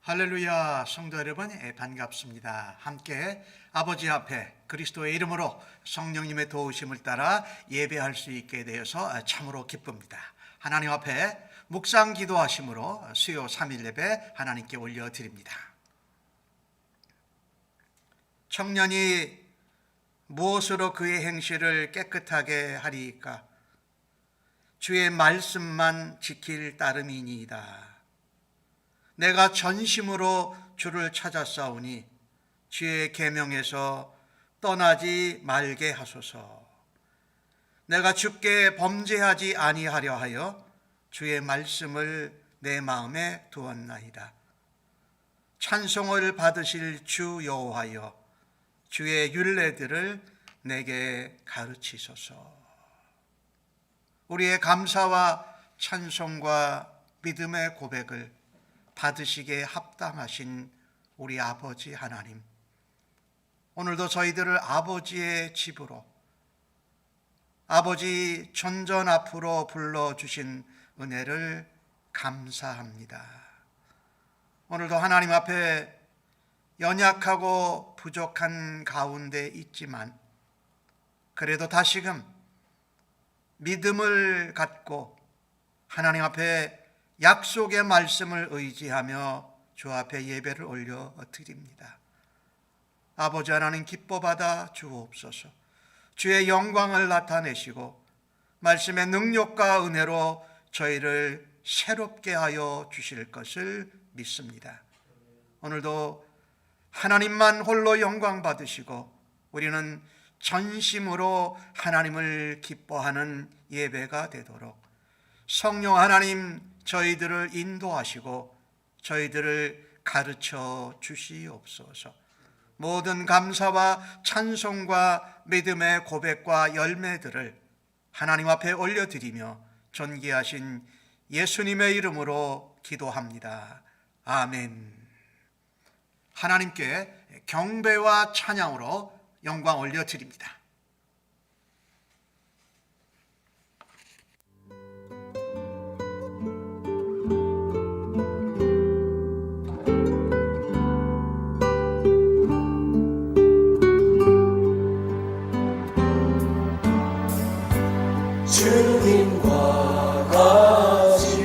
할렐루야, 성도 여러분, 반갑습니다. 함께 아버지 앞에 그리스도의 이름으로 성령님의 도우심을 따라 예배할 수 있게 되어서 참으로 기쁩니다. 하나님 앞에 묵상 기도하심으로 수요 3일 예배 하나님께 올려드립니다. 청년이 무엇으로 그의 행실을 깨끗하게 하리이까? 주의 말씀만 지킬 따름이니이다. 내가 전심으로 주를 찾았사오니 주의 계명에서 떠나지 말게 하소서. 내가 주께 범죄하지 아니하려 하여 주의 말씀을 내 마음에 두었나이다. 찬송을 받으실 주 여호와여, 주의 율례들을 내게 가르치소서. 우리의 감사와 찬송과 믿음의 고백을 받으시기에 합당하신 우리 아버지 하나님, 오늘도 저희들을 아버지의 집으로, 아버지 전전 앞으로 불러주신 은혜를 감사합니다. 오늘도 하나님 앞에 연약하고 부족한 가운데 있지만 그래도 다시금 믿음을 갖고 하나님 앞에 약속의 말씀을 의지하며 주 앞에 예배를 올려 드립니다. 아버지 하나님, 기뻐 받아 주옵소서. 주의 영광을 나타내시고 말씀의 능력과 은혜로 저희를 새롭게 하여 주실 것을 믿습니다. 오늘도 하나님만 홀로 영광 받으시고 우리는 전심으로 하나님을 기뻐하는 예배가 되도록 성령 하나님, 저희들을 인도하시고 저희들을 가르쳐 주시옵소서. 모든 감사와 찬송과 믿음의 고백과 열매들을 하나님 앞에 올려드리며 존귀하신 예수님의 이름으로 기도합니다. 아멘. 하나님께 경배와 찬양으로 영광 올려드립니다. 주님과 같이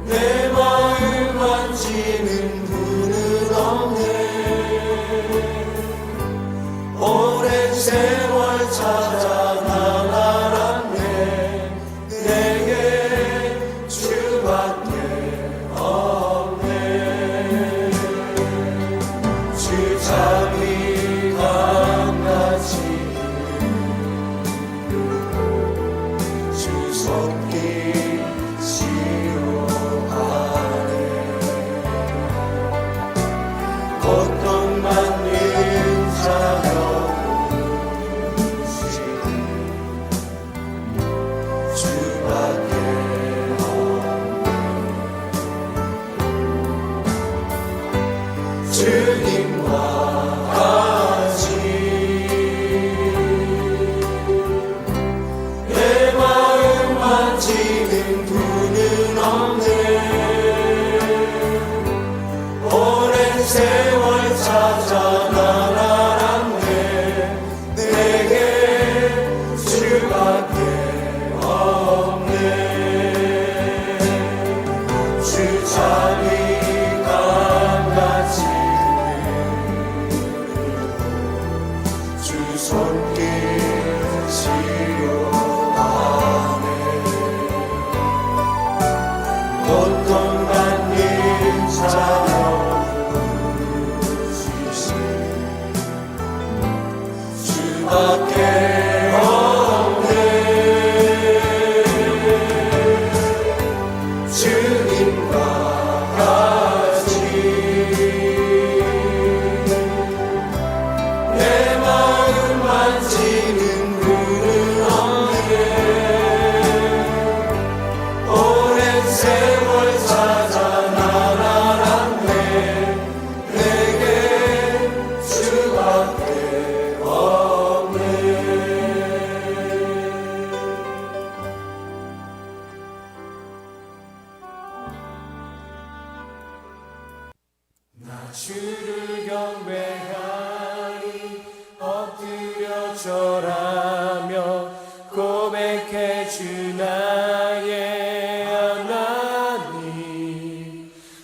내 마음 만지는 분은 없네. 오랜 세월 찾아 나아갔네. 내게 주밖에 없네. 주 자비 강같이 세월 찾아 나아갔네. 내게 주밖에 없네. 주 자비 강같이 주 손길 치료하네. 고통받는 자녀 주밖에 없네. 주님과 같이 내 마음 만지는 분은 없네. 오랜 세월 찾아 나아갔네. 내게 주밖에 없네. 주를 경배하리 엎드려 절하며 고백해 주 나의 하나님.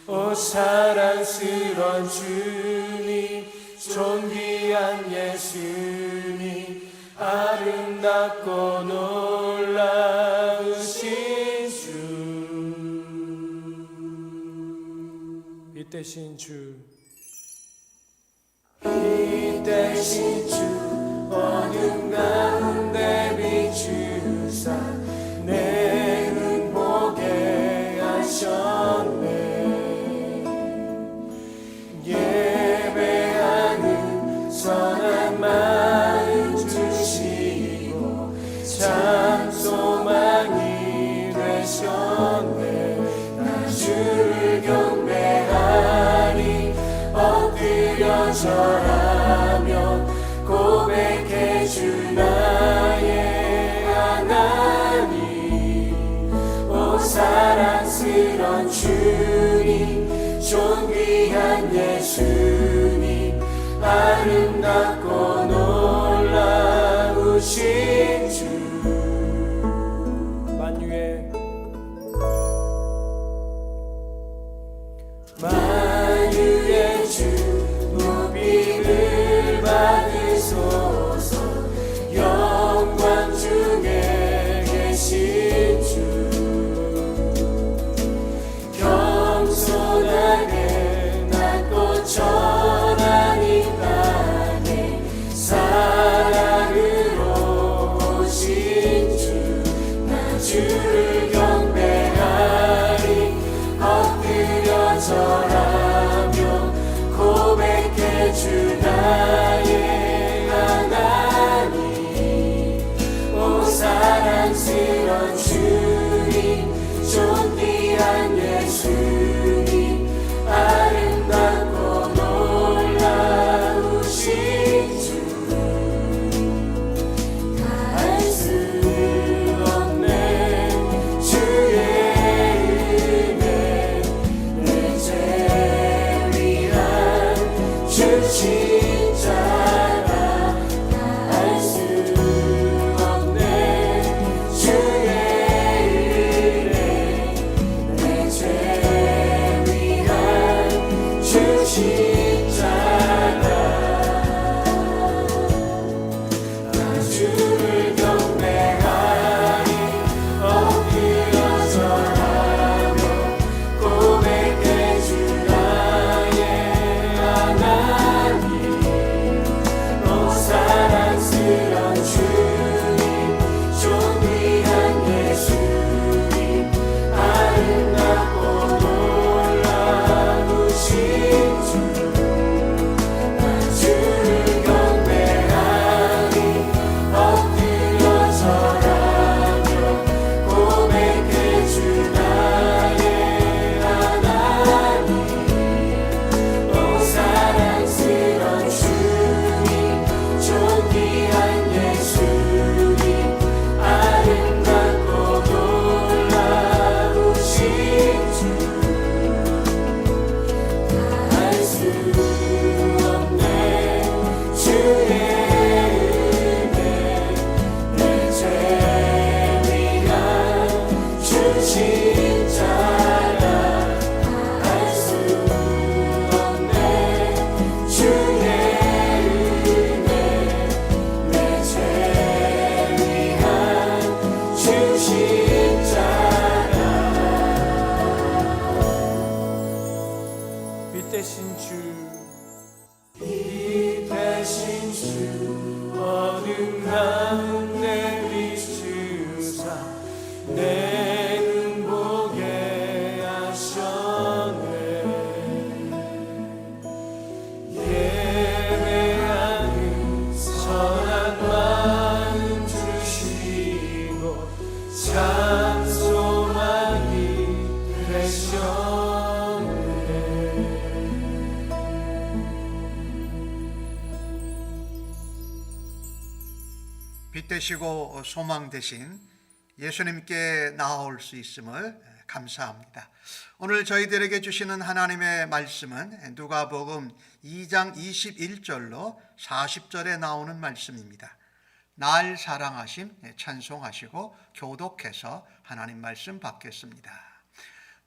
오 사랑스런 주님 존귀한 예수님 아름답고 놀라우신 주. 빛대신 주 빛대신 주 어둠 가운데 비추사 내 눈 보게 하셨네. 예배하는 선한 마음 주시고 참 소망이 되셨네. 나 주를 경배하리 엎드려 절하며 고백해 주 나의 하나님. 오 사랑스런 주님 존귀한 예수님 아름답고 놀라우신 주. 만유의 주 높임을 받으소서. 영광 중에 계신 주 겸손하게 낮고 천한 이 땅에 사랑으로 오신 주. 나 주를 경배하리 엎드려 절하며 고백해 주 나의 하나님. 오 사랑스런 주님 존귀한 예수님 아름답고 놀라우신 주. 알 수 없네 주의 은혜 내 죄 위한 주 십자가. 알 수 없네 주의 은혜 내 죄 위한 주 십자가. 나 주를 경배하리 엎드려 절하며 고백해 주 나의 하나님. 오 사랑스런 주님 존귀한 예수님 아름답고 놀라우신 주. 나 주를 경배하리 엎드려 절하며 고백해 주 나의 하나님. 오 사랑스런 주님 존귀한 예수님 아름답고 놀라우신 주. 알 수 없네 주의 은혜 내 죄 위한 주 십자가. 알 수 없네 주의 은혜 내 죄 위한 주 십자가. 빛대신 주 빛대신 주 어둠 가운데 비추사 내 눈 보게 하셨네. 예배하는 선한 마음 주시고 참 소망이 되셨네. 빛 되시고 소망 되신 예수님께 나아올 수 있음을 감사합니다. 오늘 저희들에게 주시는 하나님의 말씀은 누가복음 2장 21절로 40절에 나오는 말씀입니다. 날 사랑하심 찬송하시고 교독해서 하나님 말씀 받겠습니다.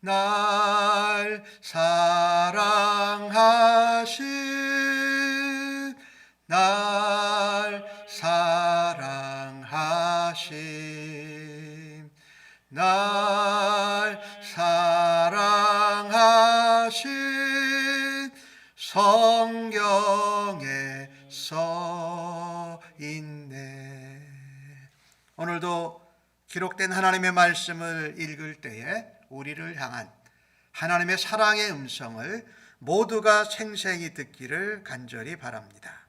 날 사랑하심 날 사랑하심 날 사랑하신 성경에 써 있네. 오늘도 기록된 하나님의 말씀을 읽을 때에 우리를 향한 하나님의 사랑의 음성을 모두가 생생히 듣기를 간절히 바랍니다.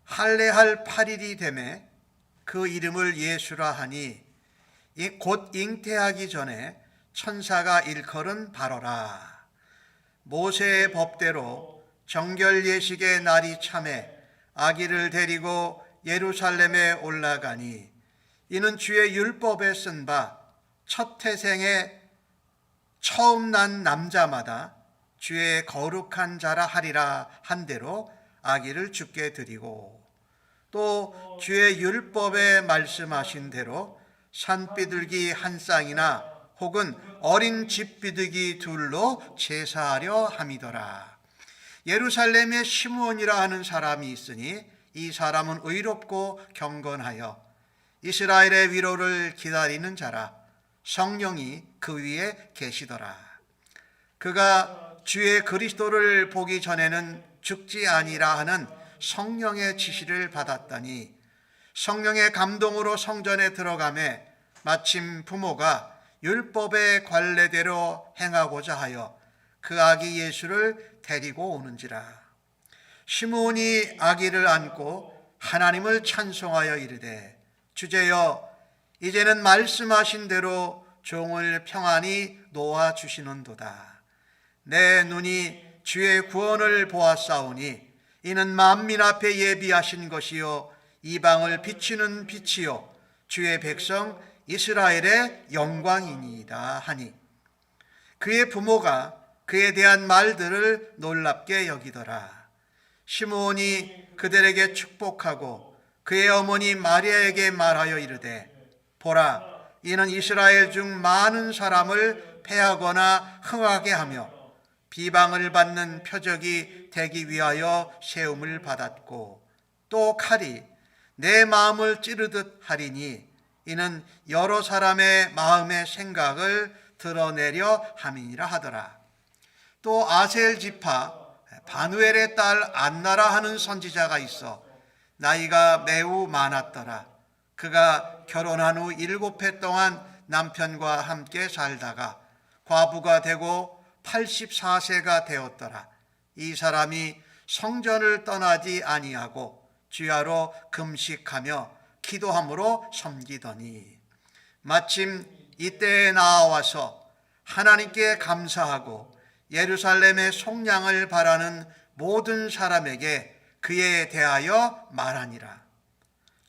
할례할 8일이 되매 그 이름을 예수라 하니 곧 잉태하기 전에 천사가 일컬은 바로라. 모세의 법대로 정결 예식의 날이 참에 아기를 데리고 예루살렘에 올라가니 이는 주의 율법에 쓴 바 첫 태생에 처음 난 남자마다 주의 거룩한 자라 하리라 한 대로 아기를 주께 드리고 또 주의 율법에 말씀하신 대로 산비둘기 한 쌍이나 혹은 어린 집비둘기 둘로 제사하려 함이더라. 예루살렘에 시므온이라 하는 사람이 있으니 이 사람은 의롭고 경건하여 이스라엘의 위로를 기다리는 자라. 성령이 그 위에 계시더라. 그가 주의 그리스도를 보기 전에는 죽지 아니라 하는 성령의 지시를 받았더니 성령의 감동으로 성전에 들어가매 마침 부모가 율법의 관례대로 행하고자 하여 그 아기 예수를 데리고 오는지라. 시므온이 아기를 안고 하나님을 찬송하여 이르되 주제여 이제는 말씀하신 대로 종을 평안히 놓아 주시는도다. 내 눈이 주의 구원을 보았사오니 이는 만민 앞에 예비하신 것이요 이방을 비추는 빛이요 주의 백성 이스라엘의 영광이니이다 하니 그의 부모가 그에 대한 말들을 놀랍게 여기더라. 시므온이 그들에게 축복하고 그의 어머니 마리아에게 말하여 이르되 보라 이는 이스라엘 중 많은 사람을 패하거나 흥하게 하며 비방을 받는 표적이 되기 위하여 세움을 받았고 또 칼이 내 마음을 찌르듯 하리니 이는 여러 사람의 마음의 생각을 드러내려 함이니라 하더라. 또 아셀 지파 바누엘의 딸 안나라 하는 선지자가 있어 나이가 매우 많았더라. 그가 결혼한 후 7해 동안 남편과 함께 살다가 과부가 되고 84세가 되었더라. 이 사람이 성전을 떠나지 아니하고 주야로 금식하며 기도함으로 섬기더니 마침 이때에 나와서 하나님께 감사하고 예루살렘의 속량을 바라는 모든 사람에게 그에 대하여 말하니라.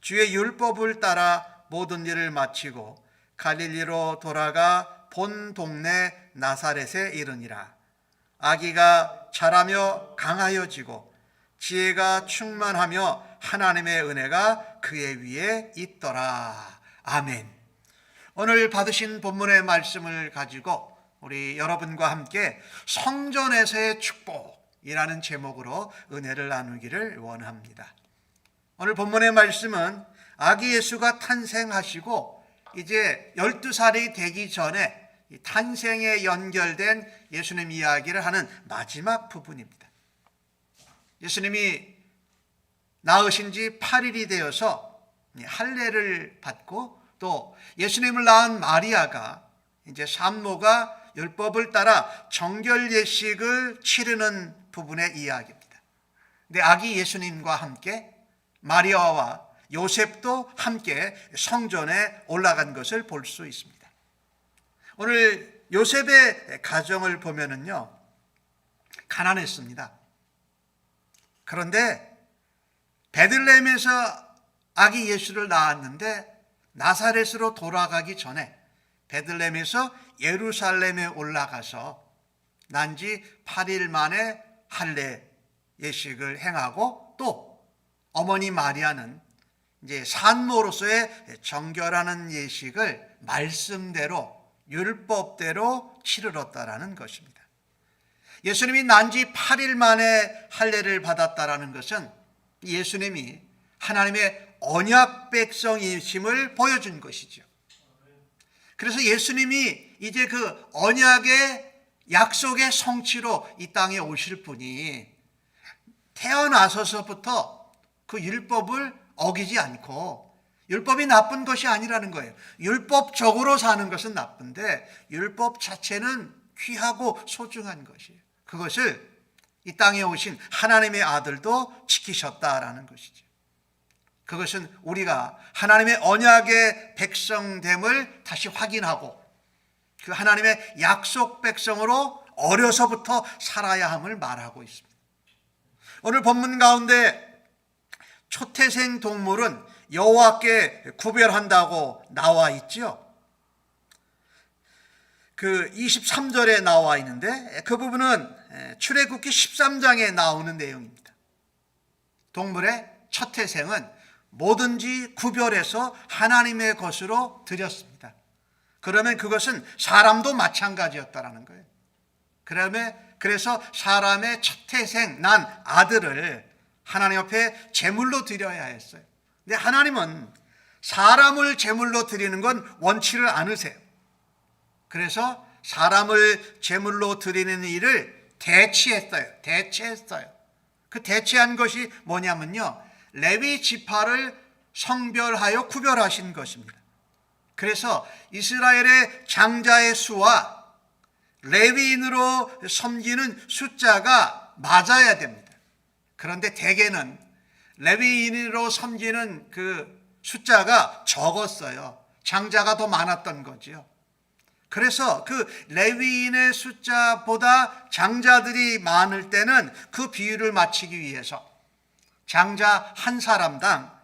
주의 율법을 따라 모든 일을 마치고 갈릴리로 돌아가 본 동네 나사렛에 이르니라. 아기가 자라며 강하여지고 지혜가 충만하며 하나님의 은혜가 그의 위에 있더라. 아멘. 오늘 받으신 본문의 말씀을 가지고 우리 여러분과 함께 성전에서의 축복이라는 제목으로 은혜를 나누기를 원합니다. 오늘 본문의 말씀은 아기 예수가 탄생하시고 이제 12살이 되기 전에 탄생에 연결된 예수님 이야기를 하는 마지막 부분입니다. 예수님이 낳으신 지 8일이 되어서 할례를 받고 또 예수님을 낳은 마리아가 이제 산모가 율법을 따라 정결 예식을 치르는 부분의 이야기입니다. 근데 아기 예수님과 함께 마리아와 요셉도 함께 성전에 올라간 것을 볼 수 있습니다. 오늘 요셉의 가정을 보면은요, 가난했습니다. 그런데 베들레헴에서 아기 예수를 낳았는데 나사렛으로 돌아가기 전에 베들레헴에서 예루살렘에 올라가서 난지 8일 만에 할례 예식을 행하고 또 어머니 마리아는 이제 산모로서의 정결하는 예식을 말씀대로 율법대로 치르렀다라는 것입니다. 예수님이 난지 8일 만에 할례를 받았다라는 것은 예수님이 하나님의 언약 백성이심을 보여준 것이죠. 그래서 예수님이 이제 그 언약의 약속의 성취로 이 땅에 오실 분이 태어나서부터 그 율법을 어기지 않고, 율법이 나쁜 것이 아니라는 거예요. 율법적으로 사는 것은 나쁜데 율법 자체는 귀하고 소중한 것이에요. 그것을 이 땅에 오신 하나님의 아들도 지키셨다라는 것이죠. 그것은 우리가 하나님의 언약의 백성됨을 다시 확인하고 그 하나님의 약속 백성으로 어려서부터 살아야 함을 말하고 있습니다. 오늘 본문 가운데 초태생 동물은 여호와께 구별한다고 나와 있죠. 그 23절에 나와 있는데 그 부분은 출애굽기 13장에 나오는 내용입니다. 동물의 초태생은 뭐든지 구별해서 하나님의 것으로 드렸습니다. 그러면 그것은 사람도 마찬가지였다라는 거예요. 그래서 사람의 초태생 난 아들을 하나님 앞에 제물로 드려야 했어요. 근데 하나님은 사람을 제물로 드리는 건 원치를 않으세요. 그래서 사람을 제물로 드리는 일을 대체했어요. 그 대체한 것이 뭐냐면요, 레위 지파를 성별하여 구별하신 것입니다. 그래서 이스라엘의 장자의 수와 레위인으로 섬기는 숫자가 맞아야 됩니다. 그런데 대개는 레위인으로 섬기는 그 숫자가 적었어요. 장자가 더 많았던 거죠. 그래서 그 레위인의 숫자보다 장자들이 많을 때는 그 비율을 맞추기 위해서 장자 한 사람당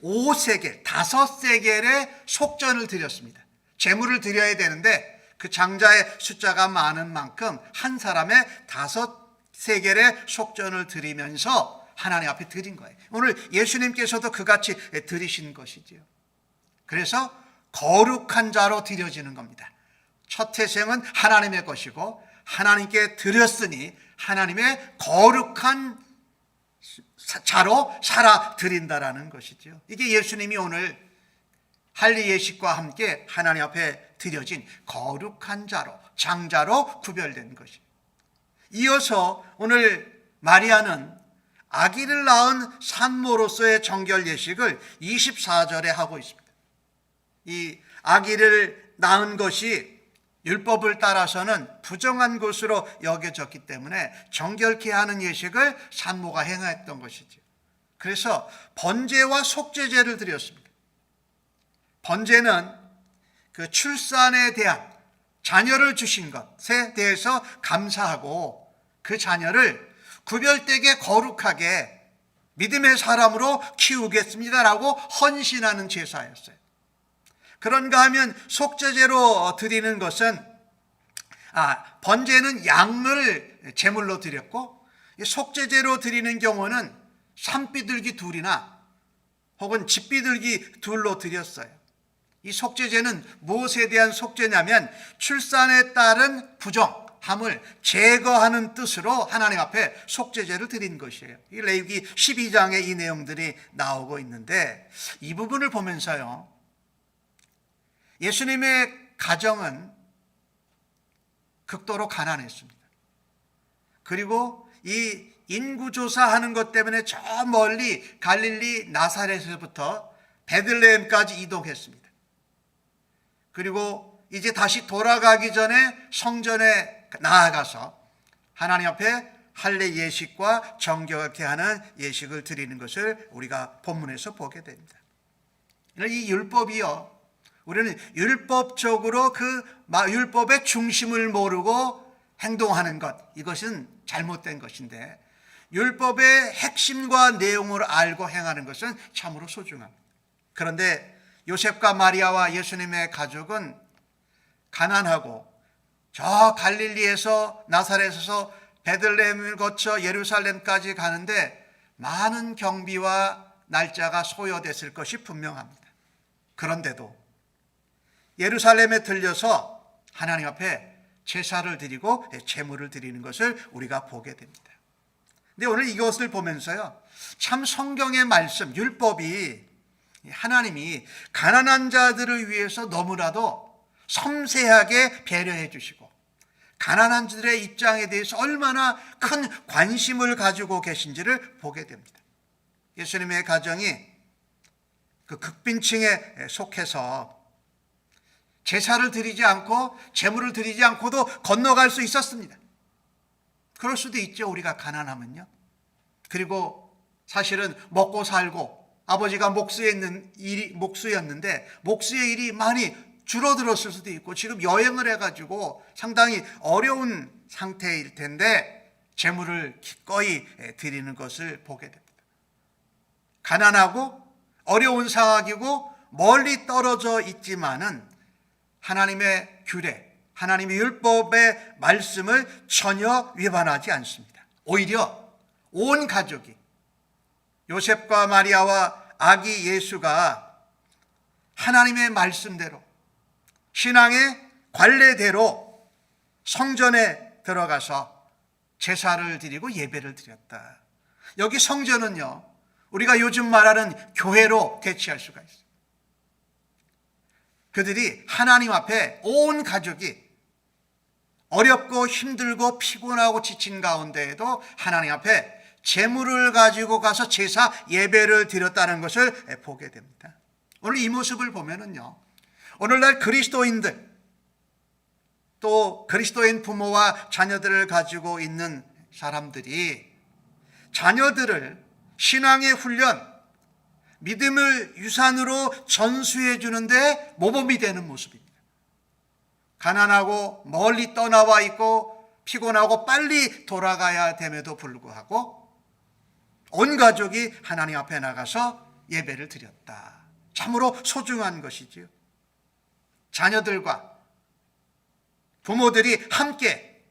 5세겔, 5세겔의 속전을 드렸습니다. 제물을 드려야 되는데 그 장자의 숫자가 많은 만큼 한 사람의 5세겔의 속전을 드리면서 하나님 앞에 드린 거예요. 오늘 예수님께서도 그같이 드리신 것이지요. 그래서 거룩한 자로 드려지는 겁니다. 첫 태생은 하나님의 것이고 하나님께 드렸으니 하나님의 거룩한 자로 살아 드린다라는 것이죠. 이게 예수님이 오늘 할례 예식과 함께 하나님 앞에 드려진 거룩한 자로, 장자로 구별된 것이에요. 이어서 오늘 마리아는 아기를 낳은 산모로서의 정결 예식을 24절에 하고 있습니다. 이 아기를 낳은 것이 율법을 따라서는 부정한 것으로 여겨졌기 때문에 정결케 하는 예식을 산모가 행했던 것이죠. 그래서 번제와 속죄제를 드렸습니다. 번제는 그 출산에 대한 자녀를 주신 것에 대해서 감사하고 그 자녀를 구별되게 거룩하게 믿음의 사람으로 키우겠습니다라고 헌신하는 제사였어요. 그런가 하면 속죄제로 드리는 것은 번제는 양을 제물로 드렸고 속죄제로 드리는 경우는 산비둘기 둘이나 혹은 집비둘기 둘로 드렸어요. 이 속죄제는 무엇에 대한 속죄냐면 출산에 따른 부정함을 제거하는 뜻으로 하나님 앞에 속죄제를 드린 것이에요. 이 레위기 12장에 이 내용들이 나오고 있는데 이 부분을 보면서요, 예수님의 가정은 극도로 가난했습니다. 그리고 이 인구조사하는 것 때문에 저 멀리 갈릴리 나사렛에서부터 베들레헴까지 이동했습니다. 그리고 이제 다시 돌아가기 전에 성전에 나아가서 하나님 앞에 할례 예식과 정결케 하는 예식을 드리는 것을 우리가 본문에서 보게 됩니다. 이 율법이요, 우리는 율법적으로 그 율법의 중심을 모르고 행동하는 것, 이것은 잘못된 것인데 율법의 핵심과 내용을 알고 행하는 것은 참으로 소중합니다. 그런데 요셉과 마리아와 예수님의 가족은 가난하고 저 갈릴리에서 나사렛에서 베들레헴을 거쳐 예루살렘까지 가는데 많은 경비와 날짜가 소요됐을 것이 분명합니다. 그런데도 예루살렘에 들려서 하나님 앞에 제사를 드리고 제물을 드리는 것을 우리가 보게 됩니다. 근데 오늘 이것을 보면서요, 참 성경의 말씀, 율법이 하나님이 가난한 자들을 위해서 너무나도 섬세하게 배려해 주시고 가난한 자들의 입장에 대해서 얼마나 큰 관심을 가지고 계신지를 보게 됩니다. 예수님의 가정이 그 극빈층에 속해서 제사를 드리지 않고 제물을 드리지 않고도 건너갈 수 있었습니다. 그럴 수도 있죠, 우리가 가난하면요. 그리고 사실은 먹고 살고 아버지가 목수였는데 목수의 일이 많이 줄어들었을 수도 있고 지금 여행을 해가지고 상당히 어려운 상태일 텐데 제물을 기꺼이 드리는 것을 보게 됩니다. 가난하고 어려운 상황이고 멀리 떨어져 있지만은 하나님의 규례, 하나님의 율법의 말씀을 전혀 위반하지 않습니다. 오히려 온 가족이 요셉과 마리아와 아기 예수가 하나님의 말씀대로 신앙의 관례대로 성전에 들어가서 제사를 드리고 예배를 드렸다. 여기 성전은요, 우리가 요즘 말하는 교회로 대치할 수가 있어요. 그들이 하나님 앞에 온 가족이 어렵고 힘들고 피곤하고 지친 가운데에도 하나님 앞에 제물을 가지고 가서 제사 예배를 드렸다는 것을 보게 됩니다. 오늘 이 모습을 보면은요, 오늘날 그리스도인들 또 그리스도인 부모와 자녀들을 가지고 있는 사람들이 자녀들을 신앙의 훈련, 믿음을 유산으로 전수해 주는데 모범이 되는 모습입니다. 가난하고 멀리 떠나와 있고 피곤하고 빨리 돌아가야 됨에도 불구하고 온 가족이 하나님 앞에 나가서 예배를 드렸다. 참으로 소중한 것이지요. 자녀들과 부모들이 함께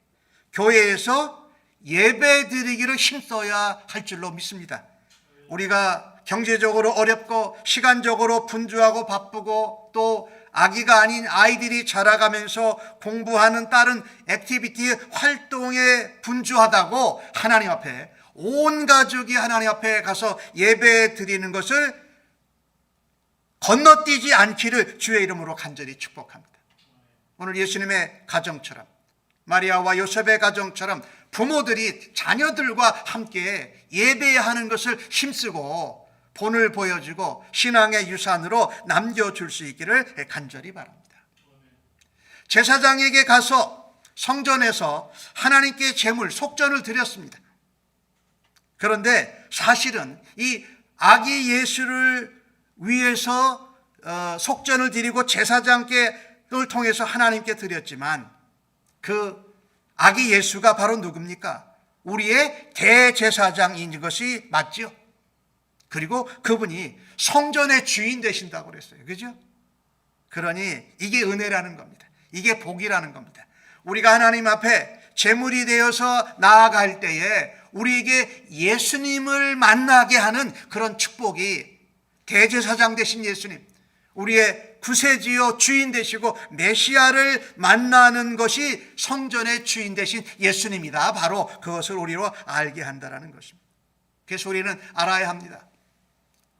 교회에서 예배 드리기를 힘써야 할 줄로 믿습니다. 우리가 경제적으로 어렵고 시간적으로 분주하고 바쁘고 또 아기가 아닌 아이들이 자라가면서 공부하는 다른 액티비티 활동에 분주하다고 하나님 앞에 온 가족이 하나님 앞에 가서 예배 드리는 것을 건너뛰지 않기를 주의 이름으로 간절히 축복합니다. 오늘 예수님의 가정처럼 마리아와 요셉의 가정처럼 부모들이 자녀들과 함께 예배하는 것을 힘쓰고 본을 보여주고 신앙의 유산으로 남겨줄 수 있기를 간절히 바랍니다. 제사장에게 가서 성전에서 하나님께 제물, 속전을 드렸습니다. 그런데 사실은 이 아기 예수를 위해서 속전을 드리고 제사장을 통해서 하나님께 드렸지만 그 아기 예수가 바로 누굽니까? 우리의 대제사장인 것이 맞죠. 그리고 그분이 성전의 주인 되신다고 그랬어요. 그죠? 그러니 이게 은혜라는 겁니다. 이게 복이라는 겁니다. 우리가 하나님 앞에 제물이 되어서 나아갈 때에 우리에게 예수님을 만나게 하는 그런 축복이 대제사장 되신 예수님, 우리의 구세주요 주인 되시고 메시아를 만나는 것이 성전의 주인 되신 예수님이다. 바로 그것을 우리로 알게 한다는 것입니다. 그래서 우리는 알아야 합니다.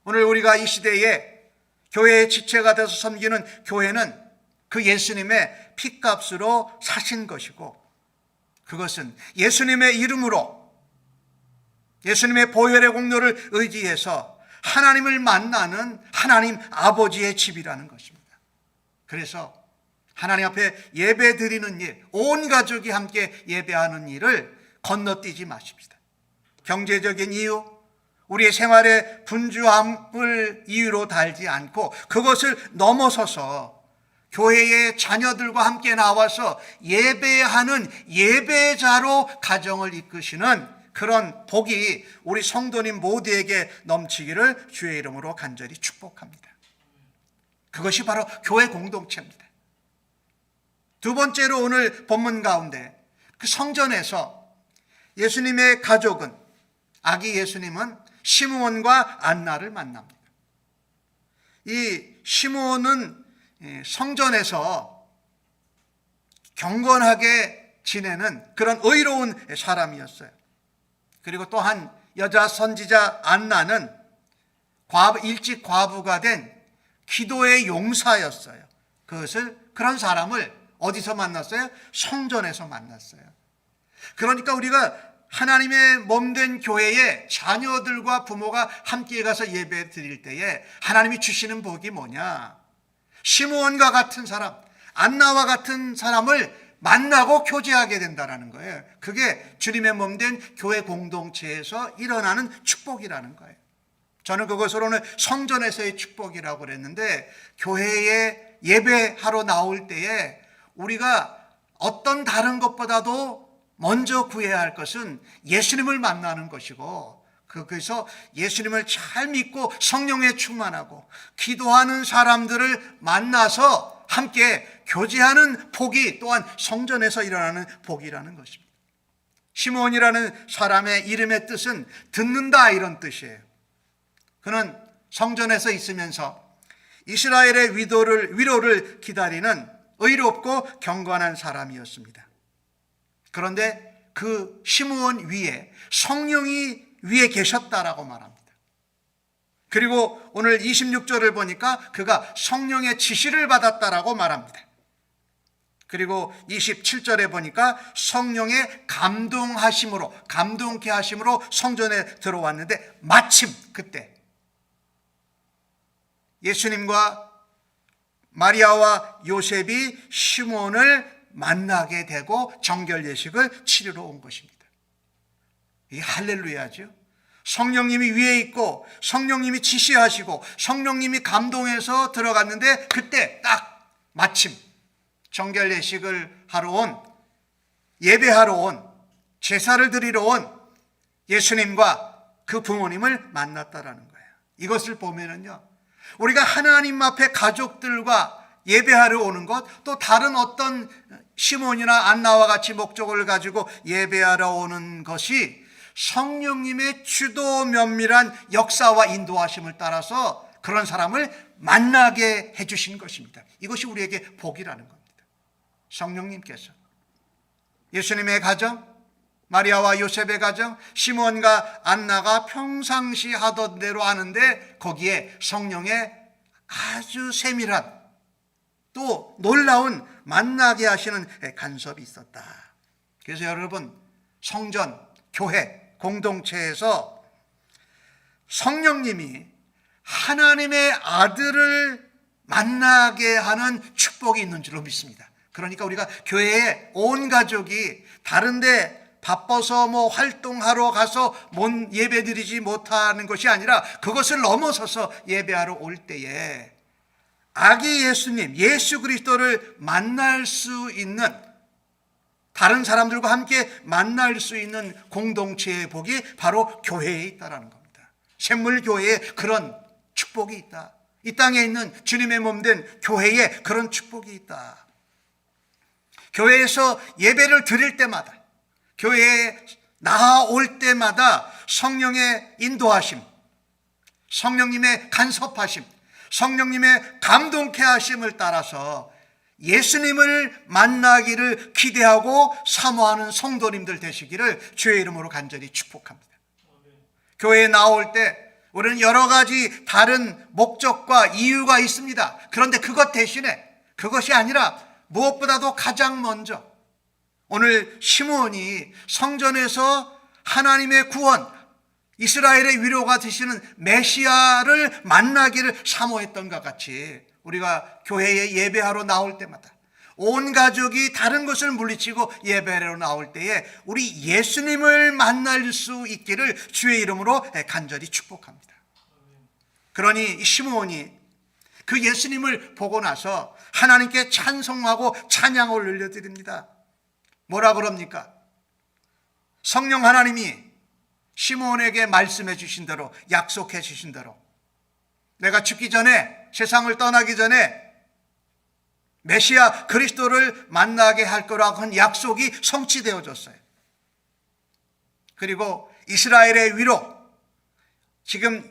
오늘 우리가 이 시대에 교회의 지체가 돼서 섬기는 교회는 그 예수님의 피값으로 사신 것이고 그것은 예수님의 이름으로 예수님의 보혈의 공로를 의지해서 하나님을 만나는 하나님 아버지의 집이라는 것입니다. 그래서 하나님 앞에 예배 드리는 일, 온 가족이 함께 예배하는 일을 건너뛰지 마십시다. 경제적인 이유, 우리의 생활의 분주함을 이유로 달지 않고 그것을 넘어서서 교회의 자녀들과 함께 나와서 예배하는 예배자로 가정을 이끄시는 그런 복이 우리 성도님 모두에게 넘치기를 주의 이름으로 간절히 축복합니다. 그것이 바로 교회 공동체입니다. 두 번째로 오늘 본문 가운데 그 성전에서 예수님의 가족은, 아기 예수님은 시므온과 안나를 만납니다. 이 시므온은 성전에서 경건하게 지내는 그런 의로운 사람이었어요. 그리고 또한 여자 선지자 안나는 일찍 과부가 된 기도의 용사였어요. 그런 사람을 어디서 만났어요? 성전에서 만났어요. 그러니까 우리가 하나님의 몸된 교회에 자녀들과 부모가 함께 가서 예배 드릴 때에 하나님이 주시는 복이 뭐냐? 시므온과 같은 사람, 안나와 같은 사람을 만나고 교제하게 된다는 거예요. 그게 주님의 몸된 교회 공동체에서 일어나는 축복이라는 거예요. 저는 그것을 오늘 성전에서의 축복이라고 그랬는데, 교회에 예배하러 나올 때에 우리가 어떤 다른 것보다도 먼저 구해야 할 것은 예수님을 만나는 것이고, 그래서 예수님을 잘 믿고 성령에 충만하고 기도하는 사람들을 만나서 함께 교제하는 복이 또한 성전에서 일어나는 복이라는 것입니다. 시므온이라는 사람의 이름의 뜻은 듣는다, 이런 뜻이에요. 그는 성전에서 있으면서 이스라엘의 위로를 기다리는 의롭고 경건한 사람이었습니다. 그런데 그 시므온 위에 성령이 위에 계셨다라고 말합니다. 그리고 오늘 26절을 보니까 그가 성령의 지시를 받았다라고 말합니다. 그리고 27절에 보니까 성령의 감동케 하심으로 성전에 들어왔는데, 마침 그때 예수님과 마리아와 요셉이 시므온을 만나게 되고 정결 예식을 치르러 온 것입니다. 이 할렐루야죠. 성령님이 위에 있고 성령님이 지시하시고 성령님이 감동해서 들어갔는데, 그때 딱 마침 정결 예식을 하러 온, 예배하러 온, 제사를 드리러 온 예수님과 그 부모님을 만났다라는 거예요. 이것을 보면은요, 우리가 하나님 앞에 가족들과 예배하러 오는 것, 또 다른 어떤 시몬이나 안나와 같이 목적을 가지고 예배하러 오는 것이 성령님의 주도 면밀한 역사와 인도하심을 따라서 그런 사람을 만나게 해주신 것입니다. 이것이 우리에게 복이라는 겁니다. 성령님께서 예수님의 가정, 마리아와 요셉의 가정, 시몬과 안나가 평상시 하던 대로 하는데, 거기에 성령의 아주 세밀한 또 놀라운 만나게 하시는 간섭이 있었다. 그래서 여러분, 성전, 교회, 공동체에서 성령님이 하나님의 아들을 만나게 하는 축복이 있는 줄로 믿습니다. 그러니까 우리가 교회에 온 가족이 다른데 바빠서 활동하러 가서 예배드리지 못하는 것이 아니라, 그것을 넘어서서 예배하러 올 때에 아기 예수님, 예수 그리스도를 만날 수 있는, 다른 사람들과 함께 만날 수 있는 공동체의 복이 바로 교회에 있다는 겁니다. 샘물교회에 그런 축복이 있다. 이 땅에 있는 주님의 몸된 교회에 그런 축복이 있다. 교회에서 예배를 드릴 때마다, 교회에 나아올 때마다 성령의 인도하심, 성령님의 간섭하심, 성령님의 감동케 하심을 따라서 예수님을 만나기를 기대하고 사모하는 성도님들 되시기를 주의 이름으로 간절히 축복합니다. 교회에 나올 때 우리는 여러 가지 다른 목적과 이유가 있습니다. 그런데 그것 대신에, 그것이 아니라 무엇보다도 가장 먼저 오늘 시므온이 성전에서 하나님의 구원, 이스라엘의 위로가 되시는 메시아를 만나기를 사모했던 것 같이, 우리가 교회에 예배하러 나올 때마다 온 가족이 다른 것을 물리치고 예배하러 나올 때에 우리 예수님을 만날 수 있기를 주의 이름으로 간절히 축복합니다. 그러니 시므온이 그 예수님을 보고 나서 하나님께 찬송하고 찬양을 올려드립니다. 뭐라 그럽니까? 성령 하나님이 시므온에게 말씀해 주신 대로, 약속해 주신 대로, 내가 죽기 전에, 세상을 떠나기 전에 메시아 그리스도를 만나게 할 거라고 한 약속이 성취되어졌어요. 그리고 이스라엘의 위로, 지금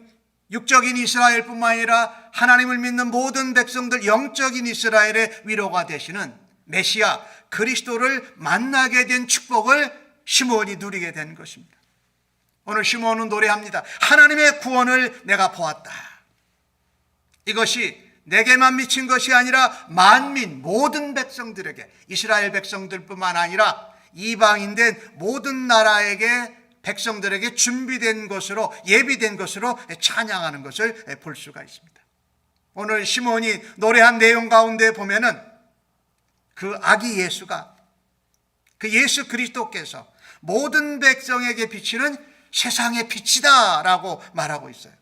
육적인 이스라엘뿐만 아니라 하나님을 믿는 모든 백성들, 영적인 이스라엘의 위로가 되시는 메시아 그리스도를 만나게 된 축복을 시므온이 누리게 된 것입니다. 오늘 시므온은 노래합니다. 하나님의 구원을 내가 보았다. 이것이 내게만 미친 것이 아니라 만민 모든 백성들에게, 이스라엘 백성들뿐만 아니라 이방인된 모든 나라에게, 백성들에게 준비된 것으로, 예비된 것으로 찬양하는 것을 볼 수가 있습니다. 오늘 시므온이 노래한 내용 가운데 보면은 그 아기 예수가, 그 예수 그리스도께서 모든 백성에게 비치는 세상의 빛이다 라고 말하고 있어요.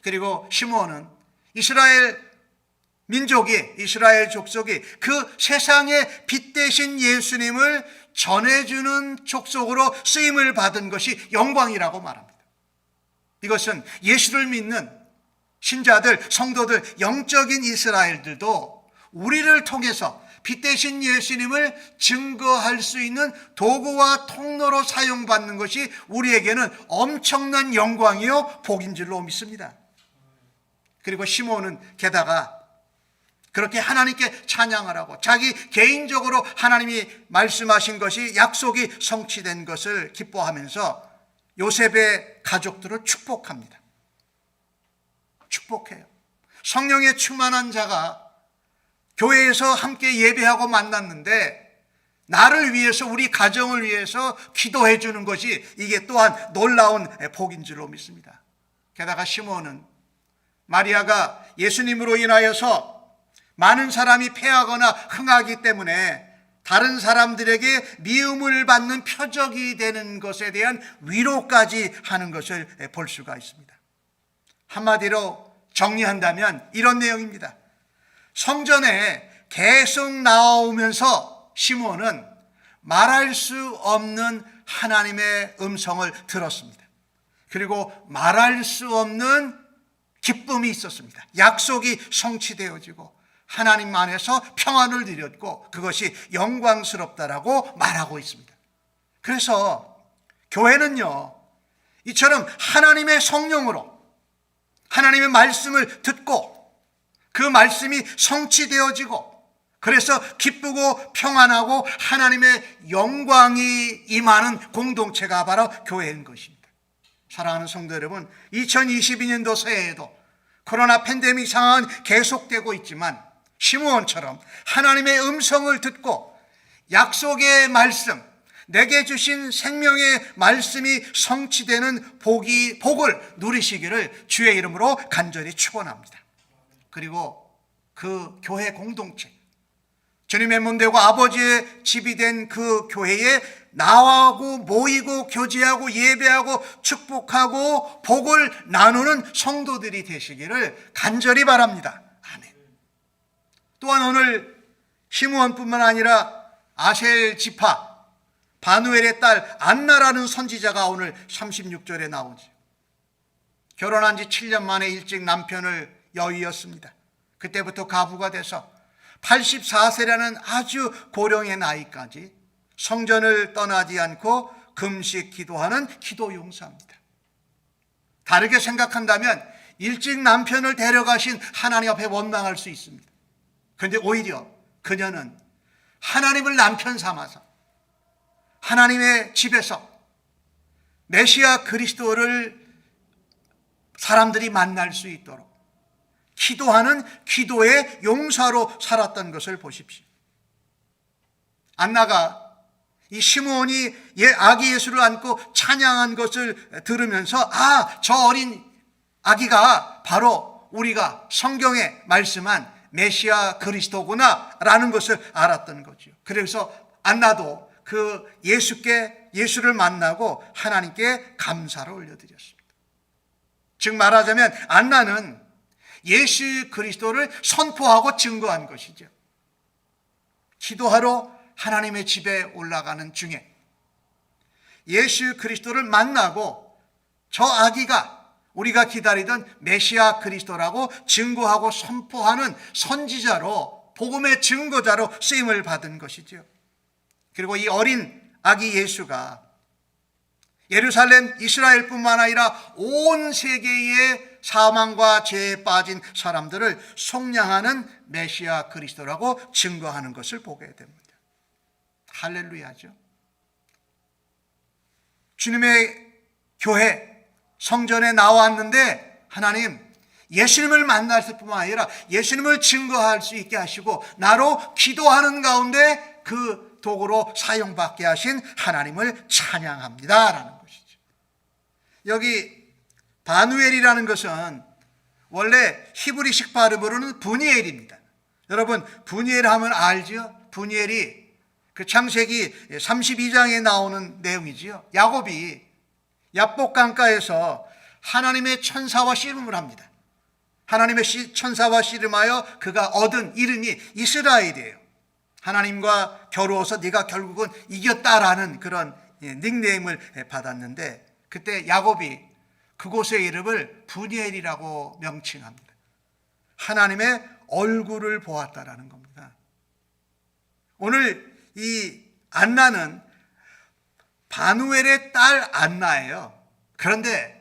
그리고 시므온은 이스라엘 민족이, 이스라엘 족속이 그 세상의 빛 대신 예수님을 전해주는 족속으로 쓰임을 받은 것이 영광이라고 말합니다. 이것은 예수를 믿는 신자들, 성도들, 영적인 이스라엘들도 우리를 통해서 빛 대신 예수님을 증거할 수 있는 도구와 통로로 사용받는 것이 우리에게는 엄청난 영광이요 복인 줄로 믿습니다. 그리고 시므온은 게다가 그렇게 하나님께 찬양하라고 자기 개인적으로 하나님이 말씀하신 것이, 약속이 성취된 것을 기뻐하면서 요셉의 가족들을 축복합니다. 축복해요. 성령에 충만한 자가 교회에서 함께 예배하고 만났는데 나를 위해서, 우리 가정을 위해서 기도해 주는 것이, 이게 또한 놀라운 복인 줄로 믿습니다. 게다가 시므온은 마리아가 예수님으로 인하여서 많은 사람이 패하거나 흥하기 때문에 다른 사람들에게 미움을 받는 표적이 되는 것에 대한 위로까지 하는 것을 볼 수가 있습니다. 한마디로 정리한다면 이런 내용입니다. 성전에 계속 나오면서 시므온은 말할 수 없는 하나님의 음성을 들었습니다. 그리고 말할 수 없는 기쁨이 있었습니다. 약속이 성취되어지고 하나님 안에서 평안을 누렸고 그것이 영광스럽다라고 말하고 있습니다. 그래서 교회는요, 이처럼 하나님의 성령으로 하나님의 말씀을 듣고 그 말씀이 성취되어지고, 그래서 기쁘고 평안하고 하나님의 영광이 임하는 공동체가 바로 교회인 것입니다. 사랑하는 성도 여러분, 2022년도 새해에도 코로나 팬데믹 상황은 계속되고 있지만 시므온처럼 하나님의 음성을 듣고 약속의 말씀, 내게 주신 생명의 말씀이 성취되는 복을 누리시기를 주의 이름으로 간절히 축원합니다. 그리고 그 교회 공동체, 주님의 몸되고 아버지의 집이 된 그 교회에 나와고 모이고 교제하고 예배하고 축복하고 복을 나누는 성도들이 되시기를 간절히 바랍니다. 아멘. 또한 오늘 시므온뿐만 아니라 아셀 지파 바누엘의 딸 안나라는 선지자가 오늘 36절에 나오죠. 결혼한 지 7년 만에 일찍 남편을 여의었습니다. 그때부터 가부가 돼서 84세라는 아주 고령의 나이까지 성전을 떠나지 않고 금식 기도하는 기도 용사입니다. 다르게 생각한다면 일찍 남편을 데려가신 하나님 앞에 원망할 수 있습니다. 그런데 오히려 그녀는 하나님을 남편 삼아서 하나님의 집에서 메시아 그리스도를 사람들이 만날 수 있도록 기도하는 기도의 용사로 살았던 것을 보십시오. 안나가 이 시므온이 아기 예수를 안고 찬양한 것을 들으면서 저 어린 아기가 바로 우리가 성경에 말씀한 메시아 그리스도구나 라는 것을 알았던 거죠. 그래서 안나도 그 예수를 만나고 하나님께 감사를 올려드렸습니다. 즉 말하자면 안나는 예수 그리스도를 선포하고 증거한 것이죠. 기도하러 하나님의 집에 올라가는 중에 예수 그리스도를 만나고 저 아기가 우리가 기다리던 메시아 그리스도라고 증거하고 선포하는 선지자로, 복음의 증거자로 쓰임을 받은 것이죠. 그리고 이 어린 아기 예수가 예루살렘, 이스라엘뿐만 아니라 온 세계의 사망과 죄에 빠진 사람들을 속량하는 메시아 그리스도라고 증거하는 것을 보게 됩니다. 할렐루야죠. 주님의 교회, 성전에 나왔는데 하나님 예수님을 만날 뿐만 아니라 예수님을 증거할 수 있게 하시고 나로 기도하는 가운데 그 도구로 사용받게 하신 하나님을 찬양합니다라는 것이죠. 여기 바누엘이라는 것은 원래 히브리식 발음으로는 분이엘입니다. 여러분 분이엘 하면 알죠? 분이엘이 그 창세기 32장에 나오는 내용이지요. 야곱이 야복 강가에서 하나님의 천사와 씨름을 합니다. 하나님의 천사와 씨름하여 그가 얻은 이름이 이스라엘이에요. 하나님과 겨루어서 네가 결국은 이겼다라는 그런 닉네임을 받았는데, 그때 야곱이 그곳의 이름을 분이엘이라고 명칭합니다. 하나님의 얼굴을 보았다라는 겁니다. 오늘 이 안나는 바누엘의 딸 안나예요. 그런데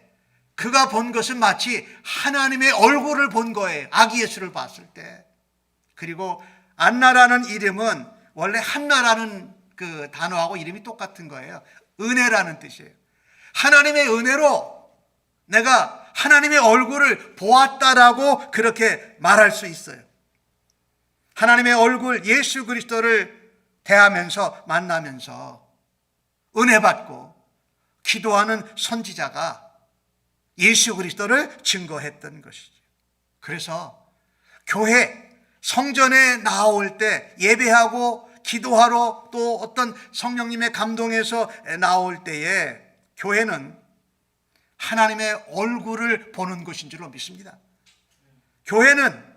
그가 본 것은 마치 하나님의 얼굴을 본 거예요. 아기 예수를 봤을 때. 그리고 안나라는 이름은 원래 한나라는 그 단어하고 이름이 똑같은 거예요. 은혜라는 뜻이에요. 하나님의 은혜로 내가 하나님의 얼굴을 보았다라고 그렇게 말할 수 있어요. 하나님의 얼굴 예수 그리스도를 대하면서 만나면서 은혜 받고 기도하는 선지자가 예수 그리스도를 증거했던 것이죠. 그래서 교회 성전에 나올 때 예배하고 기도하러 또 어떤 성령님의 감동에서 나올 때에 교회는 하나님의 얼굴을 보는 것인 줄로 믿습니다. 교회는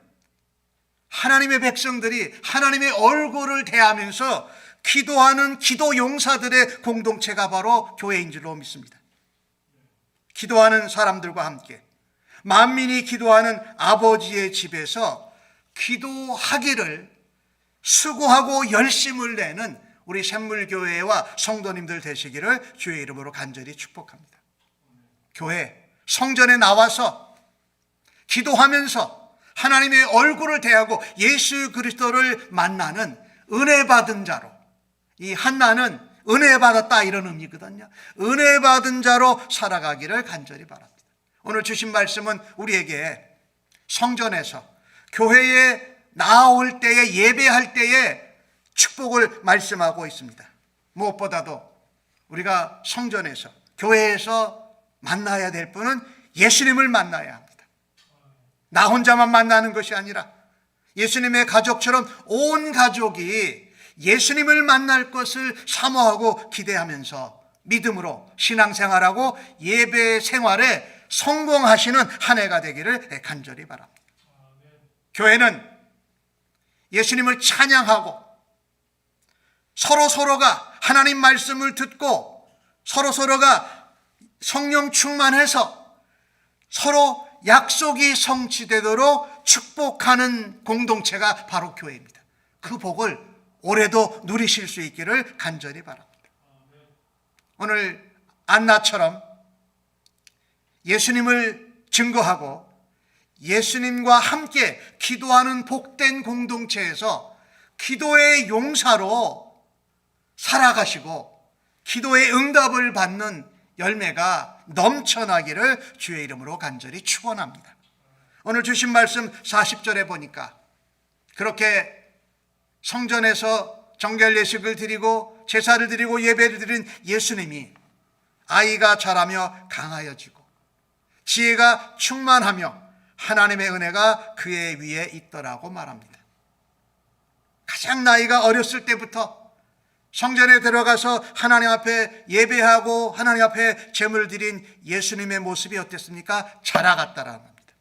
하나님의 백성들이 하나님의 얼굴을 대하면서 기도하는 기도 용사들의 공동체가 바로 교회인 줄로 믿습니다. 기도하는 사람들과 함께 만민이 기도하는 아버지의 집에서 기도하기를 수고하고 열심을 내는 우리 샘물교회와 성도님들 되시기를 주의 이름으로 간절히 축복합니다. 교회 성전에 나와서 기도하면서 하나님의 얼굴을 대하고 예수 그리스도를 만나는 은혜 받은 자로, 이 한나는 은혜 받았다 이런 의미거든요. 은혜 받은 자로 살아가기를 간절히 바랍니다. 오늘 주신 말씀은 우리에게 성전에서 교회에 나올 때에 예배할 때에 축복을 말씀하고 있습니다. 무엇보다도 우리가 성전에서 교회에서 만나야 될 분은 예수님을 만나야 합니다. 나 혼자만 만나는 것이 아니라 예수님의 가족처럼 온 가족이 예수님을 만날 것을 사모하고 기대하면서 믿음으로 신앙생활하고 예배 생활에 성공하시는 한 해가 되기를 간절히 바랍니다. 교회는 예수님을 찬양하고 서로가 하나님 말씀을 듣고 서로가 성령 충만해서 서로 약속이 성취되도록 축복하는 공동체가 바로 교회입니다. 그 복을 올해도 누리실 수 있기를 간절히 바랍니다. 오늘 안나처럼 예수님을 증거하고 예수님과 함께 기도하는 복된 공동체에서 기도의 용사로 살아가시고 기도의 응답을 받는 열매가 넘쳐나기를 주의 이름으로 간절히 축원합니다. 오늘 주신 말씀 40절에 보니까 그렇게 성전에서 정결 예식을 드리고 제사를 드리고 예배를 드린 예수님이 아이가 자라며 강하여지고 지혜가 충만하며 하나님의 은혜가 그의 위에 있더라고 말합니다. 가장 나이가 어렸을 때부터 성전에 들어가서 하나님 앞에 예배하고 하나님 앞에 제물을 드린 예수님의 모습이 어땠습니까? 자라갔다라고 합니다.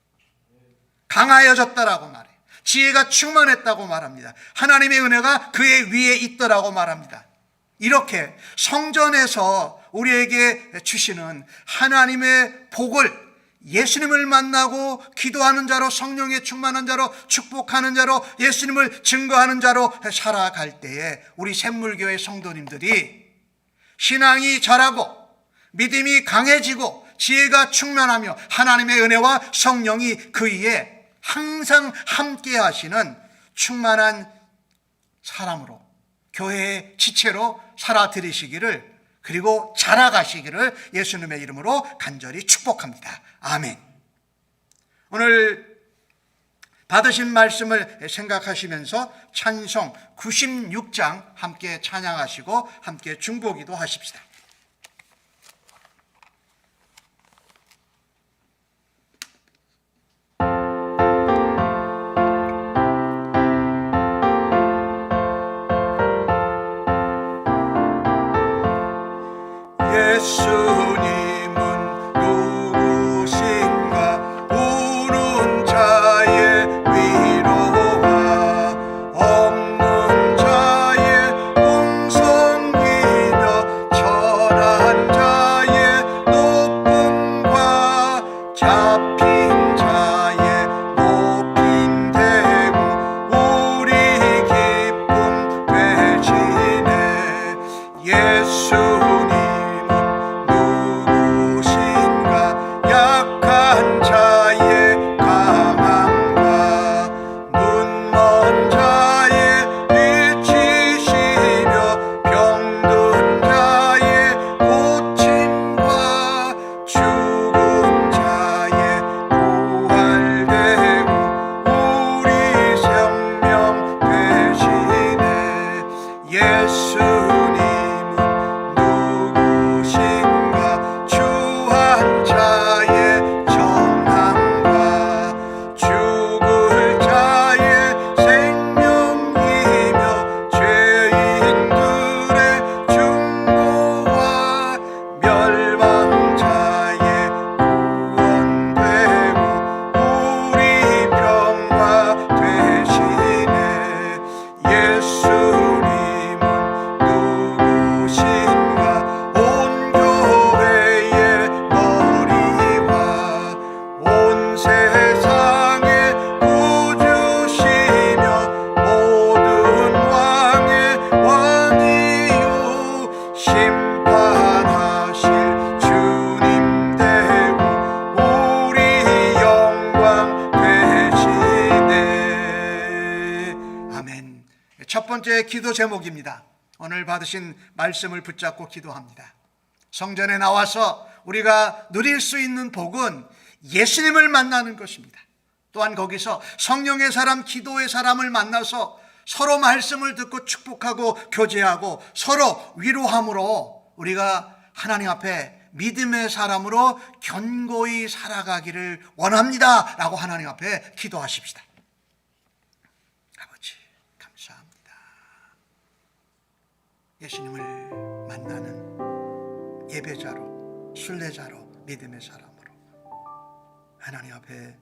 강하여졌다라고 말해요. 지혜가 충만했다고 말합니다. 하나님의 은혜가 그의 위에 있더라고 말합니다. 이렇게 성전에서 우리에게 주시는 하나님의 복을 예수님을 만나고 기도하는 자로, 성령에 충만한 자로, 축복하는 자로, 예수님을 증거하는 자로 살아갈 때에 우리 샘물교회 성도님들이 신앙이 자라고 믿음이 강해지고 지혜가 충만하며 하나님의 은혜와 성령이 그 위에 항상 함께 하시는 충만한 사람으로, 교회의 지체로 살아들이시기를, 그리고 자라가시기를 예수님의 이름으로 간절히 축복합니다. 아멘. 오늘 받으신 말씀을 생각하시면서 찬송 96장 함께 찬양하시고 함께 중보기도 하십시다. 예수님은 누구신가? 우는 자의 위로와 없는 자의 공성이며 천한 자의 높음과 잡힌 자의 높임 되고 우리 기쁨 되시네. 예수님 약한 자의 강함과 눈먼 자의 빛이시며 병든 자의 고침과 죽은 자의 부활되고 우리 생명 되시네. 예수님은 누구신가? 주한 자의 정함과 죽을 자의 생명이며 죄인들의 중보와 멸망 자의 구원되고 우리 평화 되시네. 예수님은 누구신가? 온 교회의 머리와 온 세상의 구주시며 모든 왕의 왕이요 심판하실 주님 되고 우리 영광 되시네. 아멘. 첫 번째 기도 제목입니다. 오늘 받으신 말씀을 붙잡고 기도합니다. 성전에 나와서 우리가 누릴 수 있는 복은 예수님을 만나는 것입니다. 또한 거기서 성령의 사람, 기도의 사람을 만나서 서로 말씀을 듣고 축복하고 교제하고 서로 위로함으로 우리가 하나님 앞에 믿음의 사람으로 견고히 살아가기를 원합니다 라고 하나님 앞에 기도하십시다. 아버지 감사합니다. 예수님을 만나는 예배자로, 순례자로, 믿음의 사람으로 하나님 앞에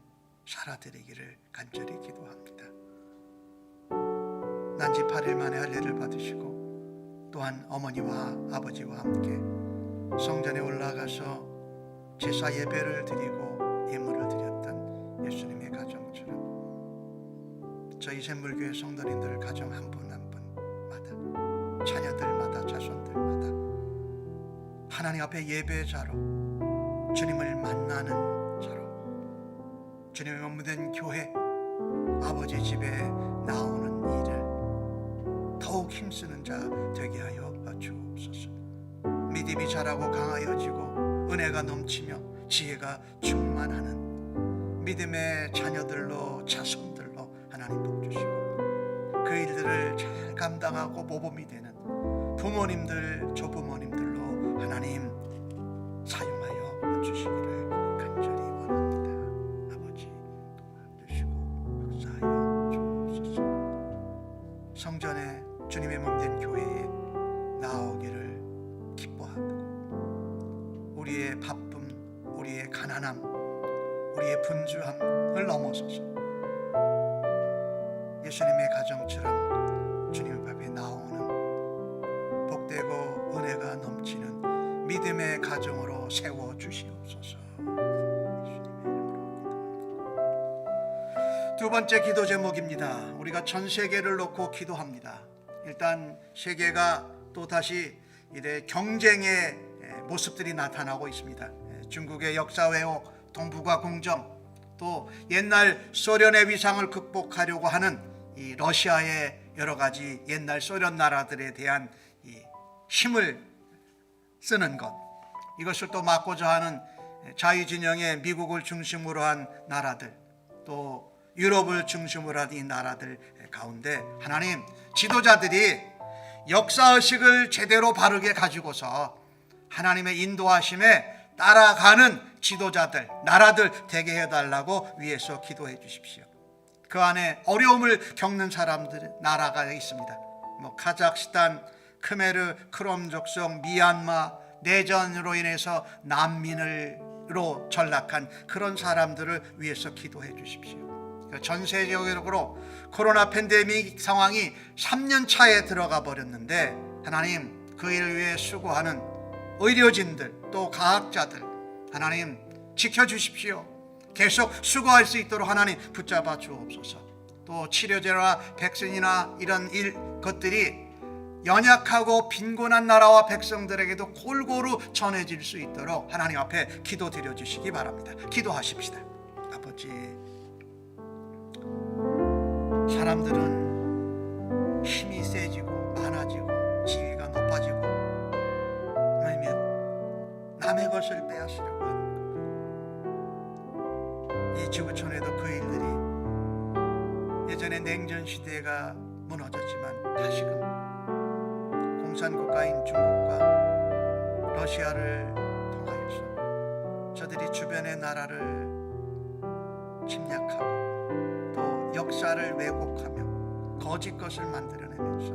살아드리기를 간절히 기도합니다. 난지 8일 만에 할례를 받으시고 또한 어머니와 아버지와 함께 성전에 올라가서 제사 예배를 드리고 예물을 드렸던 예수님의 가정처럼 저희 샘물교회 성도님들 가정 한 분 한 분마다, 자녀들마다, 자손들마다 하나님 앞에 예배자로, 주님을 만나는 자로, 주님의 몸된 교회, 아버지 집에 나오는 일을 더욱 힘쓰는 자 되게 하여 주옵소서. 믿음이 자라고 강하여지고 은혜가 넘치며 지혜가 충만하는 믿음의 자녀들로, 자손들로 하나님 복 주시고 그 일들을 잘 감당하고 모범이 되는 부모님들, 조부모님들로 하나님 사용하여 주시기를 간절히 원합니다. 아버지 도와주시고 역사하여 주옵소서. 성전에 주님의 몸된 교회에 나오기를 기뻐하고 우리의 바쁨, 우리의 가난함, 우리의 분주함을 넘어서서 예수님의 가정처럼 주님 앞에 나오는 복되고 은혜가 넘치는 믿음의 가정으로 세워주시옵소서. 예수님의 번째 기도 제목입니다. 우리가 전 세계를 놓고 기도합니다. 일단 세계가 또다시 이래 경쟁의 모습들이 나타나고 있습니다. 중국의 역사 왜곡, 동북아 공정, 또 옛날 소련의 위상을 극복하려고 하는 이 러시아의 여러 가지 옛날 소련 나라들에 대한 이 힘을 쓰는 것, 이것을 또 막고자 하는 자유진영의 미국을 중심으로 한 나라들, 또 유럽을 중심으로 한 이 나라들 가운데 하나님, 지도자들이 역사의식을 제대로 바르게 가지고서 하나님의 인도하심에 따라가는 지도자들, 나라들 되게 해달라고 위에서 기도해 주십시오. 그 안에 어려움을 겪는 사람들, 나라가 있습니다. 카자흐스탄, 크메르, 크롬 족속, 미얀마, 내전으로 인해서 난민으로 전락한 그런 사람들을 위해서 기도해 주십시오. 전 세계적으로 코로나 팬데믹 상황이 3년 차에 들어가 버렸는데 하나님, 그 일을 위해 수고하는 의료진들, 또 과학자들 하나님 지켜주십시오. 계속 수고할 수 있도록 하나님 붙잡아 주옵소서. 또 치료제나 백신이나 이런 것들이 연약하고 빈곤한 나라와 백성들에게도 골고루 전해질 수 있도록 하나님 앞에 기도드려 주시기 바랍니다. 기도하십시다. 아버지, 사람들은 힘이 세지고 많아지고 지위가 높아지고 아니면 남의 것을 빼앗으려고 하는 것. 이 지구촌에도 그 일들이 예전에 냉전 시대가 무너졌지만 다시금 공산국가인 중국과 러시아를 통하여서 저들이 주변의 나라를 침략하고 또 역사를 왜곡하며 거짓 것을 만들어내면서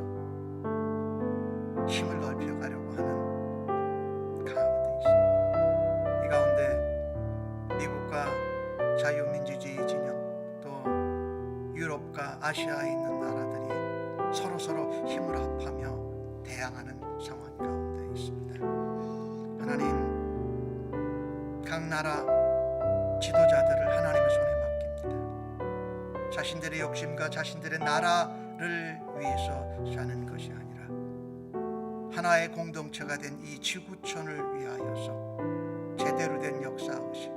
힘을 넓혀가려고 하는 가운데 있습니다. 이 가운데 미국과 자유민주주의 진영, 또 유럽과 아시아에 있는 나라들이 서로 힘을 합하며 대항하는 상황 가운데 있습니다. 하나님, 각 나라 지도자들을 하나님의 손에 맡깁니다. 자신들의 욕심과 자신들의 나라를 위해서 사는 것이 아니라 하나의 공동체가 된 이 지구촌을 위하여서 제대로 된 역사의식,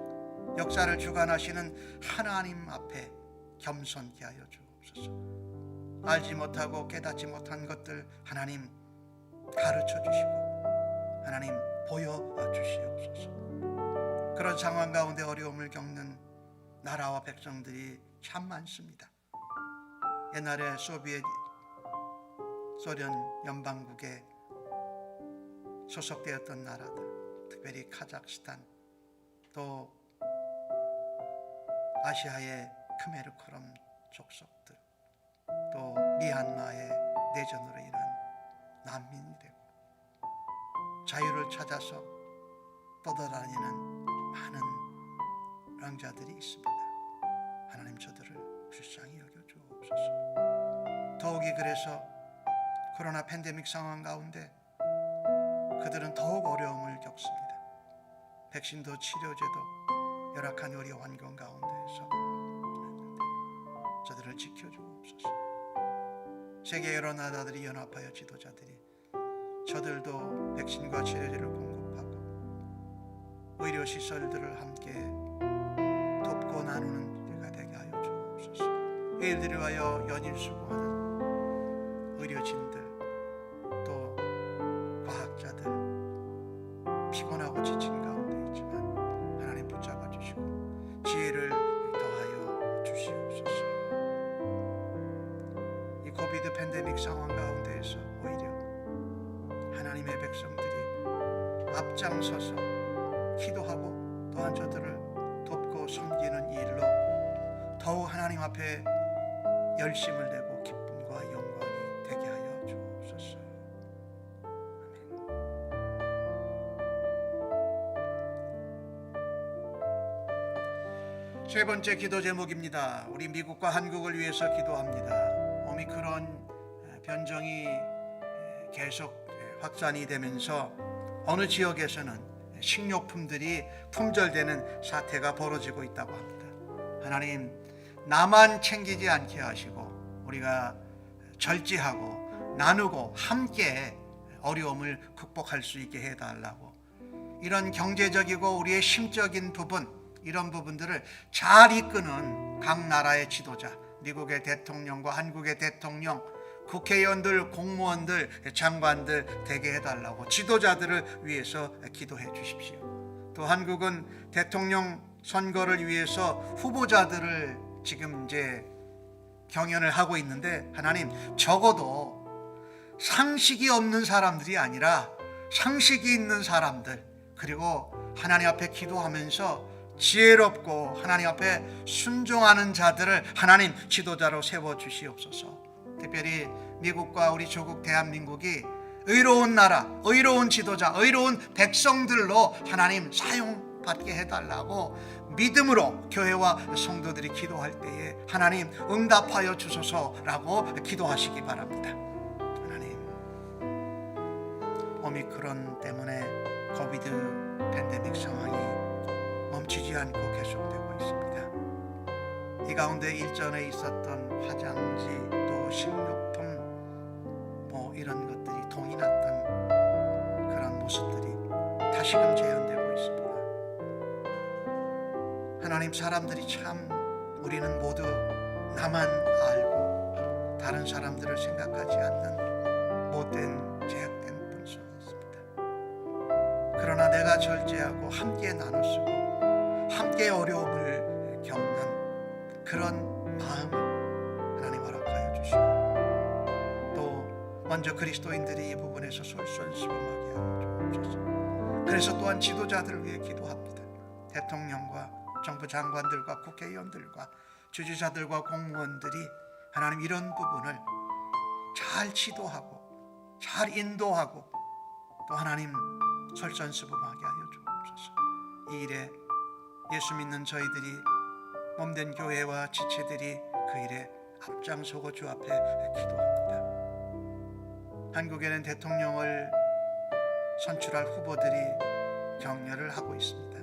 역사를 주관하시는 하나님 앞에 겸손케 하여 주옵소서. 알지 못하고 깨닫지 못한 것들 하나님 가르쳐 주시고 하나님 보여 주시옵소서. 그런 상황 가운데 어려움을 겪는 나라와 백성들이 참 많습니다. 옛날에 소련 연방국에 소속되었던 나라들, 특별히 카자흐스탄, 또 아시아의 크메르 크롬 족속들, 또 미얀마의 내전으로 인한 난민이 되고 자유를 찾아서 떠돌아다니는 많은 랑자들이 있습니다. 하나님, 저들을 불쌍히 여겨 주옵소서. 더욱이 그래서 코로나 팬데믹 상황 가운데 그들은 더욱 어려움을 겪습니다. 백신도 치료제도 열악한 의료 환경 가운데에서 저들을 지켜주옵소서. 세계 여러 나라들이 연합하여 지도자들이 저들도 백신과 치료제를 공급하고 의료시설들을 함께 돕고 나누는 때가 되게 하여 주옵소서. 이 일들을 위하여 연일 수고하는 의료진들, 또 과학자들, 피곤하고 지친 가운데 있지만 하나님 붙잡아 주시고 지혜를 더하여 주시옵소서. 이 코비드 팬데믹 상황 가운데에서 오히려 하나님의 백성들이 앞장서서 기도하고 또한 저들을 돕고 섬기는 일로 더욱 하나님 앞에 열심을 내고 기쁨과 영광이 되게 하여 주옵소서. 아멘. 세 번째 기도 제목입니다. 우리 미국과 한국을 위해서 기도합니다. 오미크론 변종이 계속 확산이 되면서 어느 지역에서는 식료품들이 품절되는 사태가 벌어지고 있다고 합니다. 하나님, 나만 챙기지 않게 하시고 우리가 절제하고 나누고 함께 어려움을 극복할 수 있게 해달라고, 이런 경제적이고 우리의 심적인 부분, 이런 부분들을 잘 이끄는 각 나라의 지도자, 미국의 대통령과 한국의 대통령, 국회의원들, 공무원들, 장관들 되게 해달라고 지도자들을 위해서 기도해 주십시오. 또 한국은 대통령 선거를 위해서 후보자들을 지금 이제 경연을 하고 있는데, 하나님 적어도 상식이 없는 사람들이 아니라 상식이 있는 사람들, 그리고 하나님 앞에 기도하면서 지혜롭고 하나님 앞에 순종하는 자들을 하나님 지도자로 세워 주시옵소서. 특별히 미국과 우리 조국 대한민국이 의로운 나라, 의로운 지도자, 의로운 백성들로 하나님 사용받게 해달라고 믿음으로 교회와 성도들이 기도할 때에 하나님 응답하여 주소서라고 기도하시기 바랍니다. 하나님, 오미크론 때문에 코비드 팬데믹 상황이 멈추지 않고 계속되고 있습니다. 이 가운데 일전에 있었던 화장지, 또 식료품, 이런 것들이 동이 났던 그런 모습들이 다시금 재현되고 있습니다. 하나님, 사람들이 참, 우리는 모두 나만 알고 다른 사람들을 생각하지 않는 못된 제약된 본성이 있습니다. 그러나 내가 절제하고 함께 나눠쓰고 함께 어려움을 겪는 그런 마음을 하나님 허락하여 주시고, 또 먼저 그리스도인들이 이 부분에서 솔선수범하게 하여 주옵소서. 그래서 또한 지도자들을 위해 기도합니다. 대통령과 정부 장관들과 국회의원들과 주지사들과 공무원들이 하나님 이런 부분을 잘 지도하고 잘 인도하고 또 하나님 솔선수범하게 하여 주옵소서. 이 일에 예수 믿는 저희들이 몸된 교회와 지체들이 그 일에 앞장서고 주 앞에 기도합니다. 한국에는 대통령을 선출할 후보들이 격려를 하고 있습니다.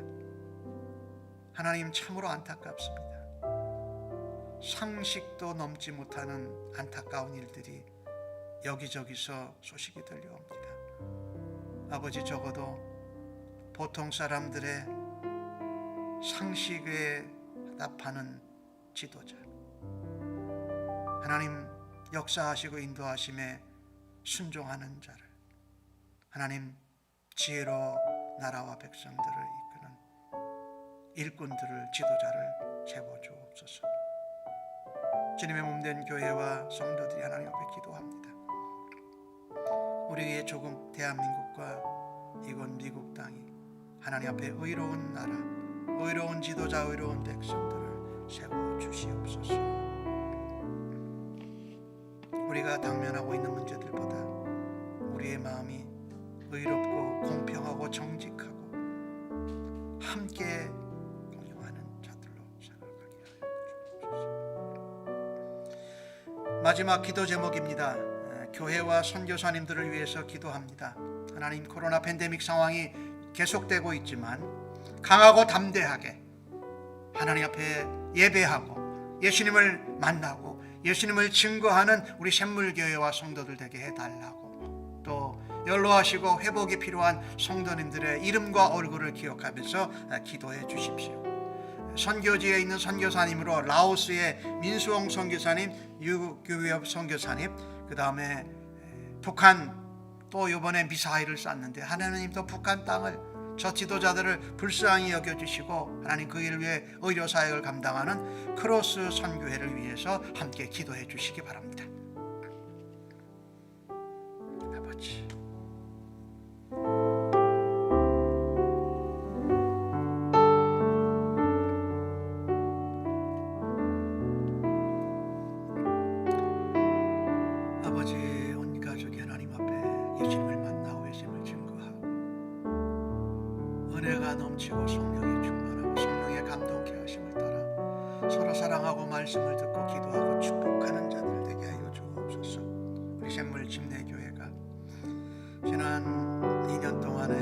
하나님, 참으로 안타깝습니다. 상식도 넘지 못하는 안타까운 일들이 여기저기서 소식이 들려옵니다. 아버지, 적어도 보통 사람들의 상식에 답하는 지도자, 하나님 역사하시고 인도하심에 순종하는 자를, 하나님 지혜로 나라와 백성들을 이끄는 일꾼들을, 지도자를 세워 주옵소서. 주님의 몸된 교회와 성도들이 하나님 앞에 기도합니다. 우리의 조국 대한민국과 이곳 미국 땅이 하나님 앞에 의로운 나라, 의로운 지도자, 의로운 백성들을 세워 주시옵소서. 우리가 당면하고 있는 문제들보다 우리의 마음이 의롭고 공평하고 정직하고 함께 공용하는 자들로 살아가게 하여 주옵소서. 마지막 기도 제목입니다. 교회와 선교사님들을 위해서 기도합니다. 하나님, 코로나 팬데믹 상황이 계속되고 있지만 강하고 담대하게 하나님 앞에 예배하고 예수님을 만나고 예수님을 증거하는 우리 샘물교회와 성도들 되게 해달라고, 또 연로하시고 회복이 필요한 성도님들의 이름과 얼굴을 기억하면서 기도해 주십시오. 선교지에 있는 선교사님으로 라오스의 민수홍 선교사님, 유규엽 선교사님, 그 다음에 북한, 또 이번에 미사일을 쐈는데 하나님도 북한 땅을, 저 지도자들을 불쌍히 여겨주시고 하나님 그 일을 위해 의료사역을 감당하는 크로스 선교회를 위해서 함께 기도해 주시기 바랍니다. 아버지, 아버지, 온 가족이 하나님 앞에 예수님을 만나고 예수님을 증거하고 은혜가 넘치고 성령이 충만하고 성령의 감동케 하심을 따라 서로 사랑하고 말씀을 듣고 기도하고 축복하는 자들 되게 하여 주옵소서. 우리 샘물 침례교회가 지난 2년 동안에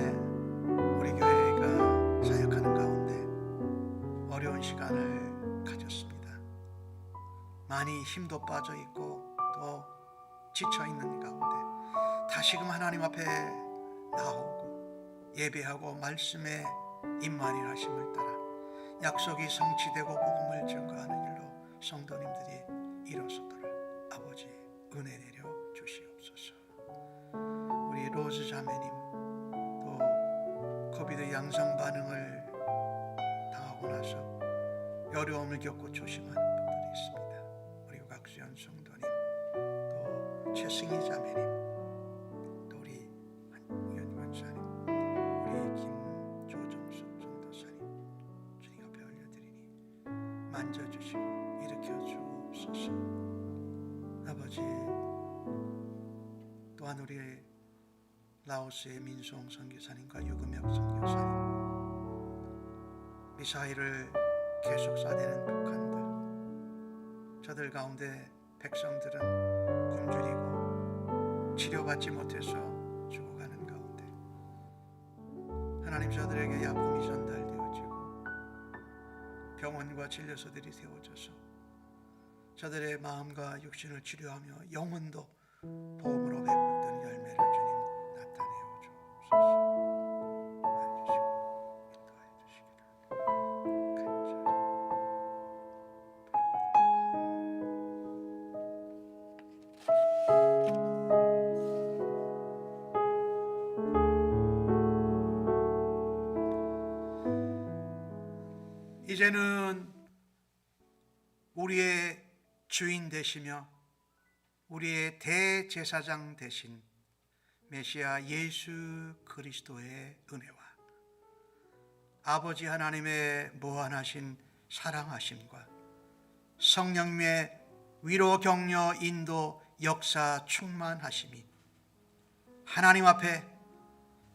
우리 교회가 사역하는 가운데 어려운 시간을 가졌습니다. 많이 힘도 빠져 있고 또 지쳐 있는 가운데 다시금 하나님 앞에 나오고 예배하고 말씀에 임만이 하심을 따라 약속이 성취되고 복음을 증거하는 일로 성도님들이 일어서도록 아버지 은혜 내려 주시옵소서. 우리 로즈 자매님 또 코비드 양성 반응을 당하고 나서 어려움을 겪고 조심하는 분들이 있습니다. 우리 박수현 성도님 또 최승희 자매님 또 우리 한윤 권사님 우리 김조정숙 전도사님 주님 앞에 올려드리니 만져주시고 일으켜 주옵소서. 아버지 또한 우리 라오스의 민송 선교사님과 유금혁 선교사님 미사일을 계속 쏴대는 북한들 저들 가운데 백성들은 굶주리고 치료받지 못해서 죽어가는 가운데 하나님 저들에게 약품이 전달되어지고 병원과 진료소들이 세워져서 저들의 마음과 육신을 치료하며 영혼도 보험으로 배불르는 열매를 주님 나타내어 주옵소서. 이제는 우리의 주인 되시며 우리의 대제사장 되신 메시아 예수 그리스도의 은혜와 아버지 하나님의 무한하신 사랑하심과 성령님의 위로 격려 인도 역사 충만하심이 하나님 앞에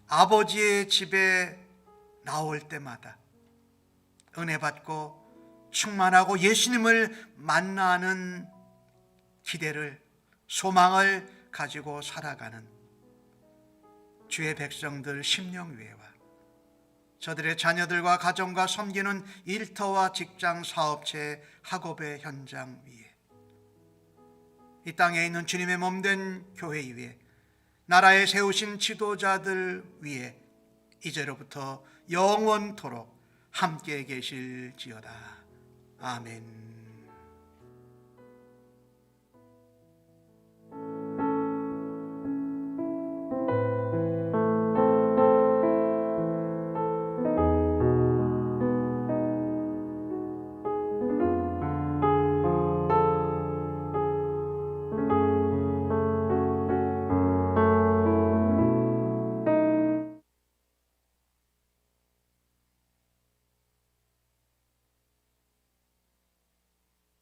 아버지의 집에 나올 때마다 은혜 받고 충만하고 예수님을 만나는 기대를 소망을 가지고 살아가는 주의 백성들 심령위회와 저들의 자녀들과 가정과 섬기는 일터와 직장 사업체 학업의 현장 위에 이 땅에 있는 주님의 몸된 교회 위에 나라에 세우신 지도자들 위에 이제로부터 영원토록 함께 계실지어다. 아멘.